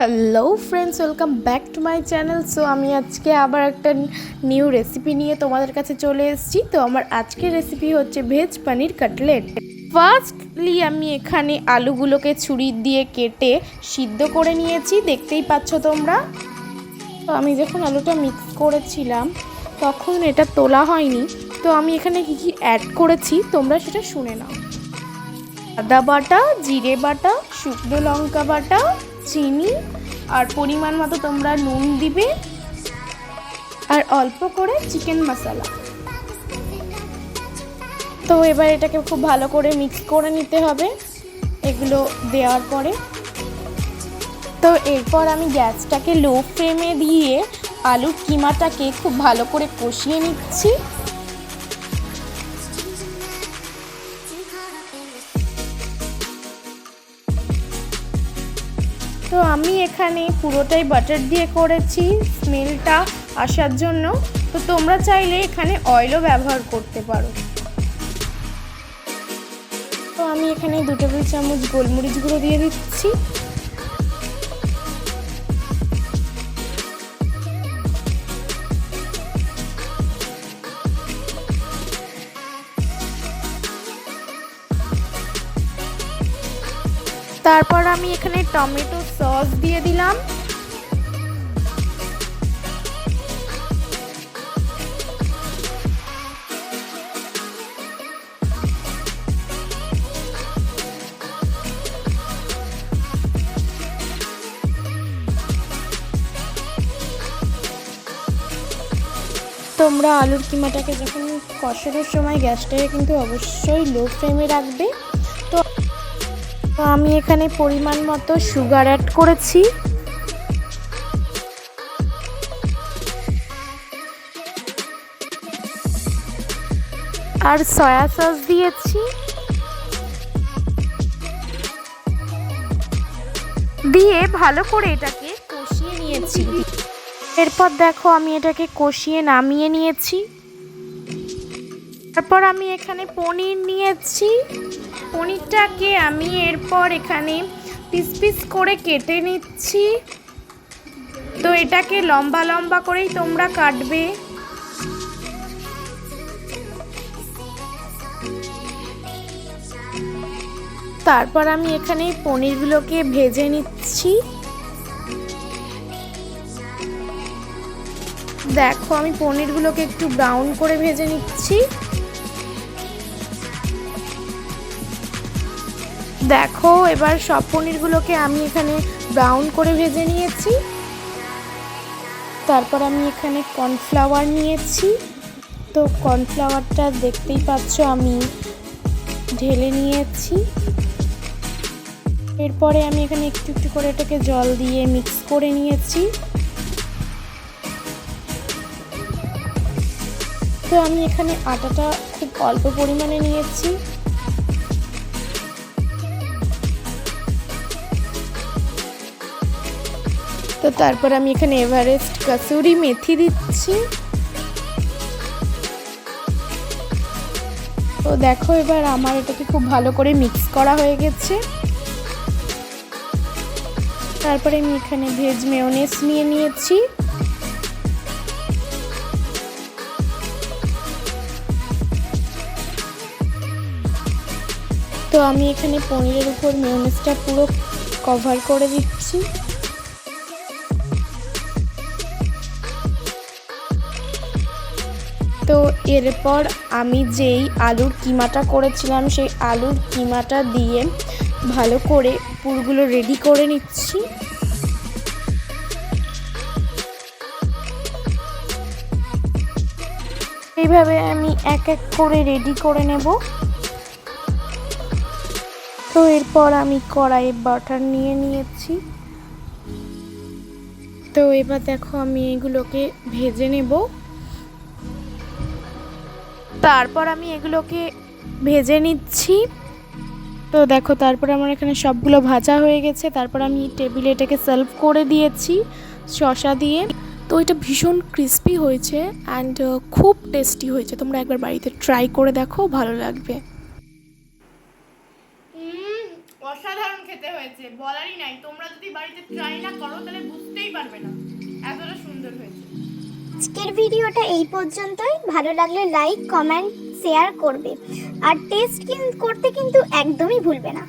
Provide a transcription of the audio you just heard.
Hello friends, welcome back to my channel. So আমি আজকে আবার একটা নিউ রেসিপি নিয়ে তোমাদের কাছে চলে এসেছি। তো আমার আজকের রেসিপি হচ্ছে ভেজ পনির কাটলেট। ফার্স্টলি আমি এখানে আলুগুলোকে ছুরি দিয়ে কেটে সিদ্ধ করে নিয়েছি, দেখতেই পাচ্ছ তোমরা। তো আমি যখন আলুটা মিক্স করেছিলাম তখন এটা তোলা হয়নি। তো আমি এখানে কী কী অ্যাড করেছি তোমরা সেটা শুনে নাও। আদা বাটা, জিরে বাটা, শুকনো লঙ্কা বাটা, চিনি আর পরিমাণ মতো তোমরা নুন দিবে, আর অল্প করে চিকেন মশলা। তো এবার এটাকে খুব ভালো করে মিক্স করে নিতে হবে এগুলো দেওয়ার পরে। তো এরপর আমি গ্যাসটাকে লো ফ্লেমে দিয়ে আলুর কিমাটাকে খুব ভালো করে কষিয়ে নিচ্ছি। তো আমি এখানে পুরোটাই বাটার দিয়ে করেছি স্মেলটা আসার জন্য। তো তোমরা চাইলে এখানে অয়েলও ব্যবহার করতে পারো। তো আমি এখানে 2 টেবিল চামচ গোলমরিচ গুঁড়ো দিয়ে দিচ্ছি। তারপর আমি এখানে টমেটো সস দিয়ে দিলাম। তোমরা আলুর কিমাটাকে যখন কষানোর সময় গ্যাসটাকে কিন্তু অবশ্যই লো ফ্লেমে রাখবে। তো আমি এখানে পরিমাণ মতো সুগার অ্যাড করেছি। আর সয়া সস দিয়েছি, দিয়ে ভালো করে এটাকে কষিয়ে নিয়েছি। এরপর দেখো আমি এটাকে কষিয়ে নামিয়ে নিয়েছি। তারপর আমি এখানে পনির নিয়েছি। পনিরটাকে আমি এরপর এখানে পিস পিস করে কেটে নিচ্ছি। তো এটাকে লম্বা লম্বা করেই তোমরা কাটবে। তারপর আমি এখানে পনিরগুলোকে ভেজে নিচ্ছি। দেখো আমি পনিরগুলোকে একটু ব্রাউন করে ভেজে নিচ্ছি। দেখো এবার সব পনিরগুলোকে আমি এখানে ব্রাউন করে ভেজে নিয়েছি। তারপর আমি এখানে কর্নফ্লাওয়ার নিয়েছি। তো কর্নফ্লাওয়ারটা দেখতেই পাচ্ছ আমি ঢেলে নিয়েছি। এরপরে আমি এখানে একটু একটু করে এটাকে জল দিয়ে মিক্স করে নিয়েছি। তো আমি এখানে আটাটা খুব অল্প পরিমাণে নিয়েছি। তো তারপর আমি এখানে এভারেস্ট কাসুরি মেথি দিচ্ছি। তো দেখো এবার আমার এটাকে খুব ভালো করে মিক্স করা হয়ে গেছে। তারপরে আমি এখানে ভেজ মেয়োনেজ নিয়ে নিয়েছি। তো আমি এখানে পনিরের উপর মেয়োনেজটা পুরো কভার করে দিচ্ছি। তো এরপর আমি যেই আলুর কিমাটা করেছিলাম সেই আলুর কিমাটা দিয়ে ভালো করে পুরগুলো রেডি করে নিচ্ছি। এইভাবে আমি এক এক করে রেডি করে নেব। তো এরপর আমি কড়াইয়ে বাটার নিয়ে নিয়েছি। তো এবার দেখো আমি এগুলোকে ভেজে নেব। তারপর আমি এগুলোকে ভেজে নিচ্ছি। তো দেখো তারপর আমার এখানে সবগুলো ভাজা হয়ে গেছে। তারপর আমি টেবিলে এটাকে সার্ভ করে দিয়েছি শসা দিয়ে। তো এটা ভীষণ ক্রিস্পি হয়েছে অ্যান্ড খুব টেস্টি হয়েছে। তোমরা একবার বাড়িতে ট্রাই করে দেখো, ভালো লাগবে। অসাধারণ খেতে হয়েছে। হয়েছে, বলারই নাই। তোমরা যদি বাড়িতে ট্রাই না করো তাহলে বুঝতেই পারবে না এতটা সুন্দর হয়েছে। আজকের ভিডিওটা এই পর্যন্তই। ভালো লাগলে লাইক, কমেন্ট, শেয়ার করবে। আর টেস্ট করতে কিন্তু একদমই ভুলবে না।